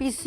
PC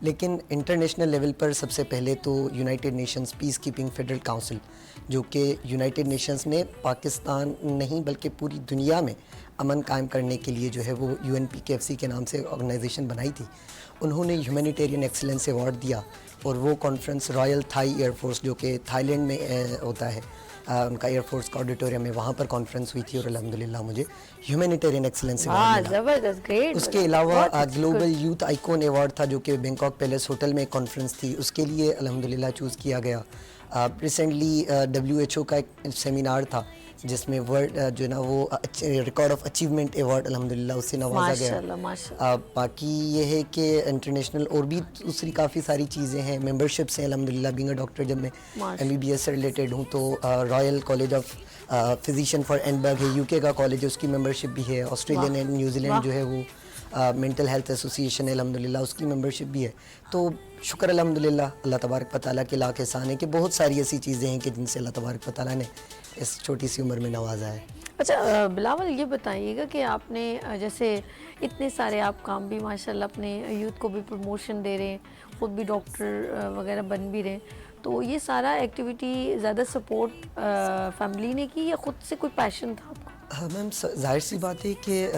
لیکن international level پر سب سے پہلے تو یونائٹڈ نیشنز پیس کیپنگ فیڈرل کاؤنسل، جو کہ یونائٹڈ نیشنز نے پاکستان نہیں بلکہ پوری دنیا میں امن قائم کرنے کے لیے جو ہے وہ UNPKFC کے نام سے آرگنائزیشن بنائی تھی، انہوں نے ہیومینیٹیرین ایکسیلنس ایوارڈ دیا، اور وہ conference Royal Thai air force جو کہ تھائی لینڈ میں ہوتا ہے، ان کا ایئر فورس کا آڈیٹوریم میں، وہاں پر کانفرنس ہوئی تھی، اور الحمدللہ مجھے ہیومینیٹیرین ایکسیلنس ایوارڈ ملا۔ زبردست، گریٹ۔ اس کے علاوہ گلوبل یوتھ آئیکون ایوارڈ تھا جو کہ بینکاک پیلیس ہوٹل میں ایک کانفرنس تھی، اس کے لیے الحمدللہ چوز کیا گیا۔ ریسنٹلی WHO کا ایک سیمینار تھا جس میں ورلڈ جو ہے نا وہ ریکارڈ آف اچیومنٹ ایوارڈ الحمدللہ اس سے نوازا گیا۔ باقی یہ ہے کہ انٹرنیشنل اور بھی دوسری کافی ساری چیزیں ہیں، ممبرشپس ہیں الحمدللہ۔ بینگ اے ڈاکٹر جب میں MBBS سے ریلیٹڈ ہوں تو Royal college of physician for Edinburgh ہے، UK کا کالج ہے، اس کی ممبرشپ بھی ہے۔ آسٹریلین اینڈ نیوزی لینڈ جو ہے وہ مینٹل ہیلتھ ایسوسیشن ہے الحمدللہ، اس کی ممبرشپ بھی ہے۔ تو شکر الحمدللہ اللہ تبارک و تعالیٰ کے لاکھ احسان ہے کہ بہت ساری ایسی چیزیں ہیں کہ جن سے اللہ تبارک و تعالیٰ نے اس چھوٹی سی عمر میں نوازا ہے۔ اچھا بلاول، یہ بتائیے گا کہ آپ نے جیسے اتنے سارے آپ کام بھی ماشاءاللہ اپنے یوتھ کو بھی پروموشن دے رہے ہیں، خود بھی ڈاکٹر وغیرہ بن بھی رہے ہیں، تو یہ سارا ایکٹیویٹی زیادہ سپورٹ فیملی نے کی یا خود سے کوئی پیشن تھا آپ کو؟ میم ظاہر سی بات ہے کہ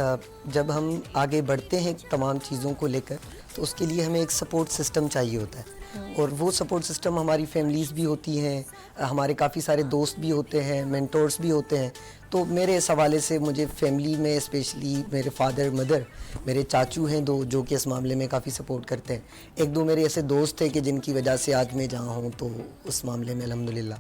جب ہم آگے بڑھتے ہیں تمام چیزوں کو لے کر تو اس کے لیے ہمیں ایک سپورٹ سسٹم چاہیے ہوتا ہے، اور وہ سپورٹ سسٹم ہماری فیملیز بھی ہوتی ہیں، ہمارے کافی سارے دوست بھی ہوتے ہیں، مینٹورز بھی ہوتے ہیں۔ تو میرے اس حوالے سے مجھے فیملی میں اسپیشلی میرے فادر مدر، میرے چاچو ہیں دو جو کہ اس معاملے میں کافی سپورٹ کرتے ہیں، ایک دو میرے ایسے دوست تھے کہ جن کی وجہ سے آج میں جہاں ہوں تو اس معاملے میں الحمدللہ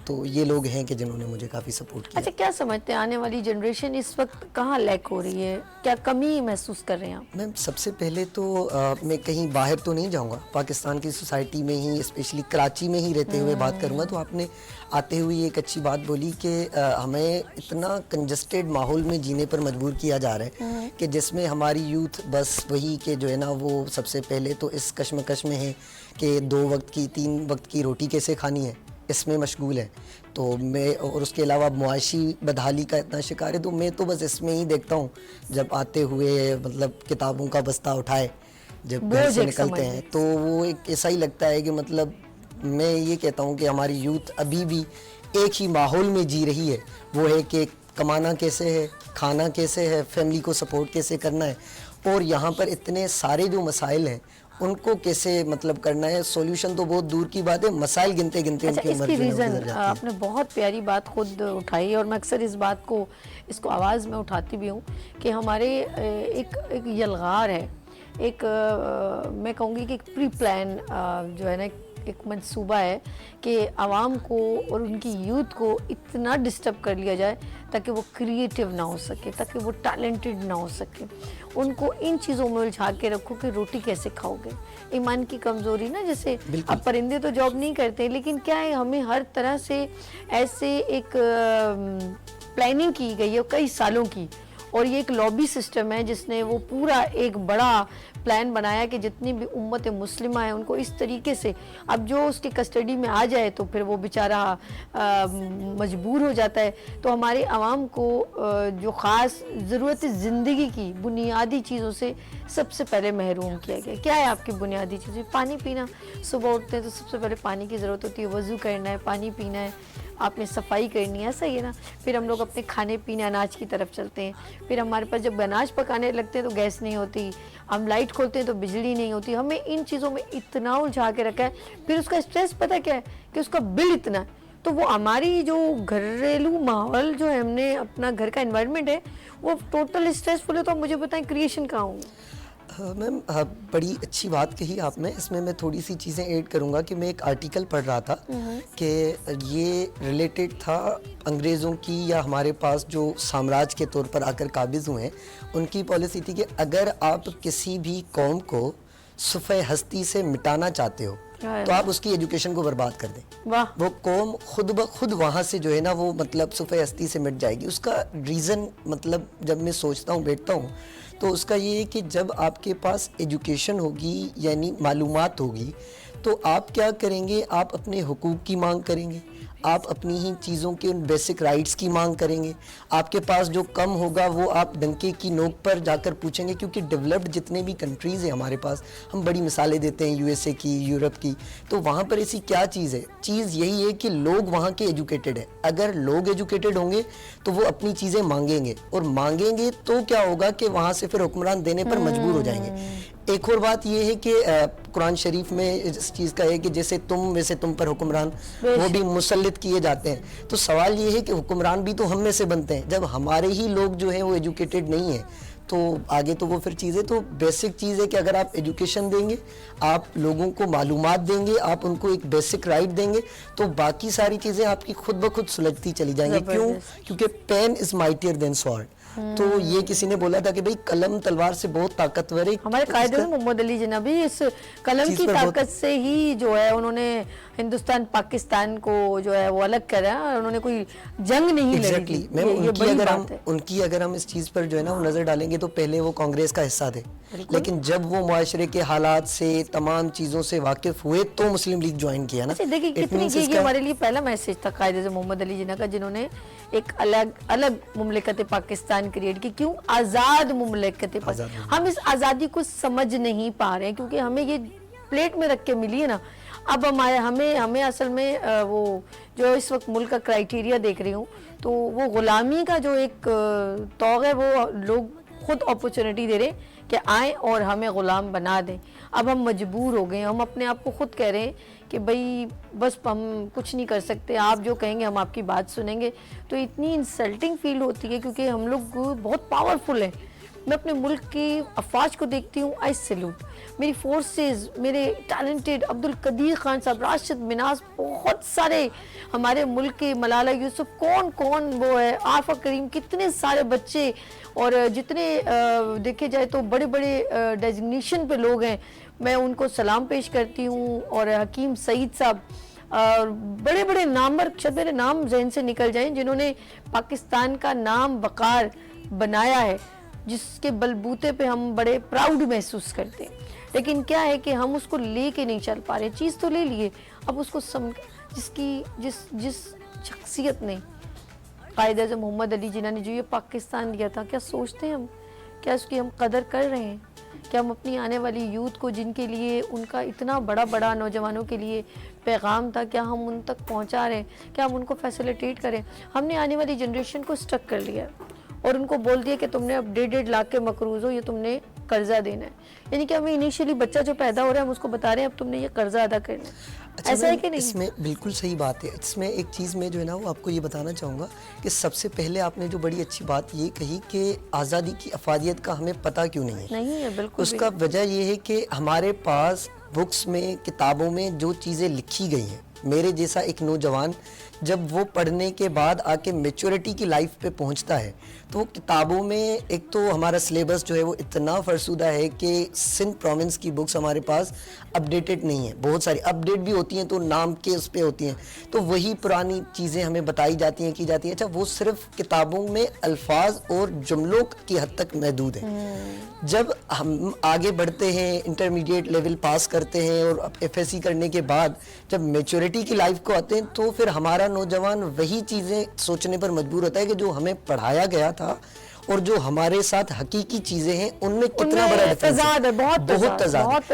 تو یہ لوگ ہیں کہ جنہوں نے مجھے کافی سپورٹ کیا۔ اچھا، کیا سمجھتے ہیں آنے والی جنریشن اس وقت کہاں لیک ہو رہی ہے، کیا کمی محسوس کر رہے ہیں آپ؟ میم سب سے پہلے تو میں کہیں باہر تو نہیں جاؤں گا، پاکستان کی سوسائٹی میں ہی اسپیشلی کراچی میں ہی رہتے ہوئے بات کروں گا، تو آپ نے آتے ہوئے ایک اچھی بات بولی کہ ہمیں اتنا کنجسٹڈ ماحول میں جینے پر مجبور کیا جا رہا ہے کہ جس میں ہماری یوتھ بس وہی کہ جو ہے نا وہ سب سے پہلے تو اس کشمکش میں ہے کہ 2 وقت کی 3 وقت کی روٹی کیسے کھانی ہے، اس میں مشغول ہے۔ تو میں اور اس کے علاوہ معاشی بدحالی کا اتنا شکار ہے، تو میں تو بس اس میں ہی دیکھتا ہوں جب آتے ہوئے مطلب کتابوں کا بستہ اٹھائے جب گھر سے نکلتے ہیں تو وہ ایک ایسا ہی لگتا ہے کہ مطلب میں یہ کہتا ہوں کہ ہماری یوتھ ابھی بھی ایک ہی ماحول میں جی رہی ہے، وہ ہے کہ کمانا کیسے ہے، کھانا کیسے ہے، فیملی کو سپورٹ کیسے کرنا ہے، اور یہاں پر اتنے سارے جو مسائل ہیں ان کو کیسے مطلب کرنا ہے۔ سولوشن تو بہت دور کی بات ہے، مسائل گنتے گنتے ان کی عمر جو ہے وہ گزر جاتی ہے۔ آپ نے بہت پیاری بات خود اٹھائی، اور میں اکثر اس بات کو اس کو آواز میں اٹھاتی بھی ہوں کہ ہمارے ایک یلغار ہے، ایک میں کہوں گی کہ ایک پری پلان جو ہے نا ایک منصوبہ ہے کہ عوام کو اور ان کی یوتھ کو اتنا ڈسٹرب کر لیا جائے تاکہ وہ کریٹیو نہ ہو سکے، تاکہ وہ ٹیلنٹڈ نہ ہو سکے۔ ان کو ان چیزوں میں الجھا کے رکھو کہ روٹی کیسے کھاؤ گے، ایمان کی کمزوری نا، جیسے اب پرندے تو جاب نہیں کرتے، لیکن کیا ہے ہمیں ہر طرح سے ایسے ایک پلاننگ کی گئی ہے کئی سالوں کی، اور یہ ایک لابی سسٹم ہے جس نے وہ پورا ایک بڑا پلان بنایا کہ جتنی بھی امت مسلمہ ہیں ان کو اس طریقے سے، اب جو اس کے کسٹڈی میں آ جائے تو پھر وہ بیچارہ مجبور ہو جاتا ہے۔ تو ہمارے عوام کو جو خاص ضرورت زندگی کی بنیادی چیزوں سے سب سے پہلے محروم کیا گیا۔ کیا ہے آپ کی بنیادی چیزیں؟ پانی پینا، صبح اٹھتے ہیں تو سب سے پہلے پانی کی ضرورت ہوتی ہے، وضو کرنا ہے، پانی پینا ہے، آپ نے صفائی کرنی ہے، ایسا ہی ہے نا۔ پھر ہم لوگ اپنے کھانے پینے اناج کی طرف چلتے ہیں، پھر ہمارے پاس جب اناج پکانے لگتے ہیں تو گیس نہیں ہوتی، ہم لائٹ کھولتے ہیں تو بجلی نہیں ہوتی، ہمیں ان چیزوں میں اتنا الجھا کے رکھا ہے۔ پھر اس کا اسٹریس پتہ کیا ہے کہ اس کا بل اتنا ہے، تو وہ ہماری جو گھریلو ماحول جو ہے، ہم نے اپنا گھر کا انوائرمنٹ ہے وہ ٹوٹل اسٹریسفل ہے، تو مجھے بتائیں کریشن کہاں ہوں؟ میم بڑی اچھی بات کہی آپ نے، اس میں میں تھوڑی سی چیزیں ایڈ کروں گا کہ میں ایک آرٹیکل پڑھ رہا تھا کہ یہ ریلیٹڈ تھا انگریزوں کی یا ہمارے پاس جو سامراج کے طور پر آ کر قابض ہوئے ہیں ان کی پالیسی تھی کہ اگر آپ کسی بھی قوم کو صفحہ ہستی سے مٹانا چاہتے ہو تو آپ اس کی ایجوکیشن کو برباد کر دیں، وہ قوم خود بخود وہاں سے جو ہے نا وہ مطلب صفحہ ہستی سے مٹ جائے گی۔ اس کا ریزن مطلب جب میں سوچتا ہوں بیٹھتا ہوں تو اس کا یہ ہے کہ جب آپ کے پاس ایجوکیشن ہوگی یعنی معلومات ہوگی تو آپ کیا کریں گے، آپ اپنے حقوق کی مانگ کریں گے، آپ اپنی ہی چیزوں کے ان بیسک رائٹس کی مانگ کریں گے. آپ کے پاس جو کم ہوگا وہ آپ ڈنکے کی نوک پر جا کر پوچھیں گے, کیونکہ ڈیولپڈ جتنے بھی کنٹریز ہیں ہمارے پاس, ہم بڑی مثالیں دیتے ہیں USA کی, یورپ کی, تو وہاں پر ایسی کیا چیز ہے؟ چیز یہی ہے کہ لوگ وہاں کے ایجوکیٹڈ ہیں. اگر لوگ ایجوکیٹڈ ہوں گے تو وہ اپنی چیزیں مانگیں گے, اور مانگیں گے تو کیا ہوگا کہ وہاں سے پھر حکمران دینے پر مجبور ہو جائیں گے. ایک اور بات یہ ہے کہ قرآن شریف میں اس چیز کا ہے کہ جیسے تم ویسے تم پر حکمران وہ بھی مسلط کیے جاتے ہیں. تو سوال یہ ہے کہ حکمران بھی تو ہم میں سے بنتے ہیں. جب ہمارے ہی لوگ جو ہیں وہ ایجوکیٹڈ نہیں ہیں تو آگے تو وہ پھر چیزیں, تو بیسک چیز ہے کہ اگر آپ ایجوکیشن دیں گے, آپ لوگوں کو معلومات دیں گے, آپ ان کو ایک بیسک رائٹ دیں گے, تو باقی ساری چیزیں آپ کی خود بخود سلجھتی چلی جائیں گی. کیوں؟ کیونکہ پین از مائٹیئر دین سورڈ. تو یہ کسی نے بولا تھا کہ بھئی قلم تلوار سے بہت طاقتور ہے. ہمارے قائد اعظم محمد علی جناح بھی اس قلم کی طاقت سے ہی جو ہے انہوں نے ہندوستان پاکستان کو جو ہے وہ الگ کرا, اور انہوں نے کوئی جنگ نہیں لڑی تھی. یہ بڑی بات ہے. ان کی اگر ہم اس چیز پر جو ہے نا وہ نظر ڈالیں گے تو پہلے وہ کانگریس کا حصہ تھے, لیکن جب وہ معاشرے کے حالات سے تمام چیزوں سے واقف ہوئے تو مسلم لیگ جوائن کیا نا. دیکھیں کتنی یہ ہمارے لیے پہلا میسج تھا قائد اعظم محمد علی جناح کا, جنہوں نے ایک الگ مملکت پاکستان کریٹ کی. کیوں؟ آزاد مملکت پاکستان. ہم اس آزادی کو سمجھ نہیں پا رہے ہیں کیونکہ ہمیں یہ پلیٹ میں رکھ کے ملی ہے نا. اب ہمیں اصل میں وہ جو اس وقت ملک کا کرائیٹیریا دیکھ رہی ہوں تو وہ غلامی کا جو ایک توغ ہے, وہ لوگ خود اپورچونٹی دے رہے ہیں کہ آئیں اور ہمیں غلام بنا دیں. اب ہم مجبور ہو گئے ہیں, ہم اپنے آپ کو خود کہہ رہے ہیں کہ بھئی بس ہم کچھ نہیں کر سکتے, آپ جو کہیں گے ہم آپ کی بات سنیں گے. تو اتنی انسلٹنگ فیل ہوتی ہے کیونکہ ہم لوگ بہت پاورفل ہیں. میں اپنے ملک کی افواج کو دیکھتی ہوں, آئی سیلوٹ میری فورسز, میرے ٹیلنٹڈ عبد القدیر خان صاحب, راشد مناز, بہت سارے ہمارے ملک کے, ملالہ یوسف, کون وہ ہے, آفا کریم, کتنے سارے بچے, اور جتنے دیکھے جائے تو بڑے بڑے ڈیزگنیشن پہ لوگ ہیں, میں ان کو سلام پیش کرتی ہوں. اور حکیم سعید صاحب, اور بڑے بڑے نامور, شاید میرے نام ذہن سے نکل جائیں, جنہوں نے پاکستان کا نام وقار بنایا ہے, جس کے بلبوتے پہ ہم بڑے پراؤڈ محسوس کرتے ہیں. لیکن کیا ہے کہ ہم اس کو لے کے نہیں چل پا رہے. چیز تو لے لیے, اب اس کو جس شخصیت نے, قائد اعظم محمد علی جناح نے جو یہ پاکستان دیا تھا, کیا سوچتے ہیں ہم, کیا اس کی ہم قدر کر رہے ہیں؟ کیا ہم اپنی آنے والی یوتھ کو, جن کے لیے ان کا اتنا بڑا نوجوانوں کے لیے پیغام تھا, کیا ہم ان تک پہنچا رہے ہیں؟ کیا ہم ان کو فیسیلیٹیٹ کریں؟ ہم نے آنے والی جنریشن کو اسٹک کر لیا اور ان کو بول دیا کہ تم نے اب 1.5 لاکھ کے مقروض ہو, یہ تم نے قرضہ دینا ہے. یعنی کہ ہمیں انیشیلی بچہ جو پیدا ہو رہا ہے ہم اس کو بتا رہے ہیں اب تم نے یہ قرضہ ادا کرنا ہے. ایسا ہے کہ نہیں؟ اس میں بالکل صحیح بات ہے. اس میں ایک چیز میں جو ہے نا وہ آپ کو یہ بتانا چاہوں گا کہ سب سے پہلے آپ نے جو بڑی اچھی بات یہ کہی کہ آزادی کی افادیت کا ہمیں پتہ کیوں نہیں ہے. بالکل. اس کا وجہ یہ ہے کہ ہمارے پاس بکس میں, کتابوں میں جو چیزیں لکھی گئی ہیں, میرے جیسا ایک نوجوان جب وہ پڑھنے کے بعد آ کے میچورٹی کی لائف پہ پہنچتا ہے تو وہ کتابوں میں, ایک تو ہمارا سلیبس جو ہے وہ اتنا فرسودہ ہے کہ سندھ پروونس کی بکس ہمارے پاس اپڈیٹڈ نہیں ہیں. بہت ساری اپڈیٹ بھی ہوتی ہیں تو نام کے اس پہ ہوتی ہیں, تو وہی پرانی چیزیں ہمیں بتائی جاتی ہیں, کی جاتی ہیں. اچھا, وہ صرف کتابوں میں الفاظ اور جملوں کی حد تک محدود ہیں. جب ہم آگے بڑھتے ہیں, انٹرمیڈیٹ لیول پاس کرتے ہیں اور FSC کرنے کے بعد جب میچورٹی کی لائف کو آتے ہیں تو پھر ہمارا نوجوان وہی چیزیں سوچنے پر مجبور ہوتا ہے کہ جو ہمیں پڑھایا گیا تھا اور جو ہمارے ساتھ حقیقی چیزیں ہیں ان میں کتنا بڑا تضاد ہے. بہت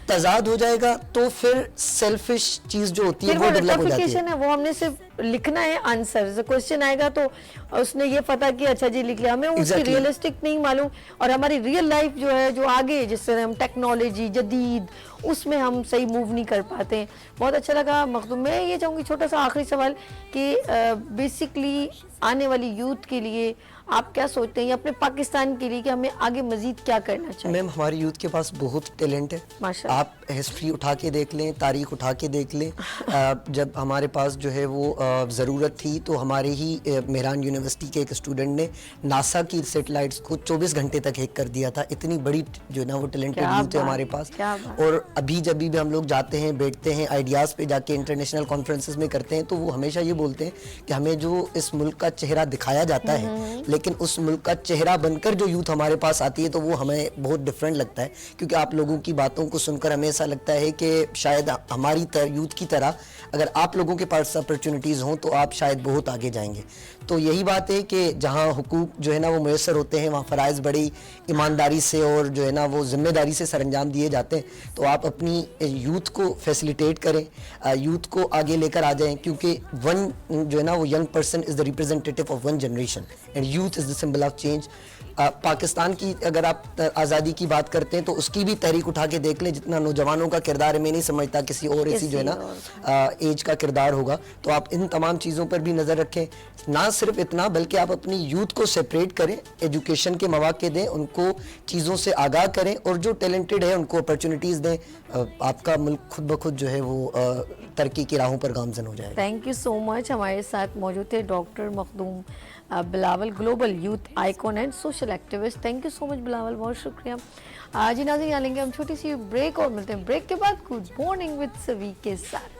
تضاد ہو جائے گا تو پھر سیلفش چیز جو ہوتی ہے وہ ڈیولپ ہو جاتی ہے. وہ ہم نے صرف لکھنا ہے آنسر, کوشچن آئے گا تو اس نے یہ پتا کہ اچھا جی لکھ لیا, ہمیں اس کی ریئلسٹک نہیں معلوم. اور ہماری ریئل لائف جو ہے جو آگے, جس سے ہم ٹیکنالوجی جدید, اس میں ہم صحیح موو نہیں کر پاتے ہیں. بہت اچھا لگا مخدوم. میں یہ چاہوں گی چھوٹا سا آخری سوال کہ بیسکلی آنے والی یوتھ کے لیے آپ کیا سوچتے ہیں, یا اپنے پاکستان کے لیے کہ ہمیں آگے مزید کیا کرنا چاہیے؟ میم, ہماری یوتھ کے پاس بہت ٹیلنٹ ہے. آپ ہسٹری اٹھا کے دیکھ لیں, تاریخ اٹھا کے دیکھ لیں. جب ہمارے پاس جو ہے وہ ضرورت تھی تو ہمارے ہی مہران یونیورسٹی کے ایک اسٹوڈنٹ نے ناسا کی سیٹلائٹس کو 24 گھنٹے تک ہیک کر دیا تھا. اتنی بڑی جو ہے نا وہ ٹیلنٹڈ یوتھ ہے ہمارے پاس. اور ابھی جب بھی ہم لوگ جاتے ہیں, بیٹھتے ہیں, آئیڈیاز پہ جا کے انٹرنیشنل کانفرنسز میں کرتے ہیں تو وہ ہمیشہ یہ بولتے ہیں کہ ہمیں جو اس ملک کا چہرہ دکھایا جاتا ہے لیکن اس ملک کا چہرہ بن کر جو یوتھ ہمارے پاس آتی ہے تو وہ ہمیں بہت ڈفرینٹ لگتا ہے, کیونکہ آپ لوگوں کی باتوں کو سن کر کر ہمیں ایسا لگتا ہے کہ شاید ہماری یوتھ کی طرح اگر آپ لوگوں کے پاس اپرچونٹیز ہوں تو آپ شاید بہت آگے جائیں گے. تو یہی بات ہے کہ جہاں حقوق جو ہے نا وہ میسر ہوتے ہیں وہاں فرائض بڑی ایمانداری سے اور جو ہے نا وہ ذمہ داری سے سر انجام دیے جاتے ہیں. تو آپ اپنی یوتھ کو فیسیلیٹیٹ کریں, یوتھ کو آگے لے کر آ جائیں, کیونکہ ون جو ہے نا وہ young person is the representative of one generation and youth is the symbol of change. Pakistan کی اگر آپ آزادی کی بات کرتے ہیں تو اس کی بھی تحریک اٹھا کے دیکھ لیں, جتنا نوجوانوں کا کردار ہے میں نہیں سمجھتا کسی اور ایسی جو ہے نا ایج کا کردار ہوگا. تو آپ ان تمام چیزوں پر بھی نظر رکھیں. نہ صرف اتنا بلکہ آپ اپنی یوتھ کو سیپریٹ کریں, ایجوکیشن کے مواقع دیں, ان کو چیزوں سے آگاہ کریں اور جو ٹیلنٹڈ ہے ان کو اپرچونٹیز دیں. آپ کا ملک خود بخود جو ہے وہ ترقی کی راہوں پر گامزن ہو جائے گا. تھینک یو سو مچ. ہمارے ساتھ موجود تھے doctor Makhdoom Bilawal, global youth icon and social activist. Thank you so much Bilawal, بہت شکریہ. جی ناظرین, یہاں لیں گے ہم چھوٹی سی بریک اور ملتے ہیں بریک کے بعد گڈ مارننگ وتھ سوی کے ساتھ.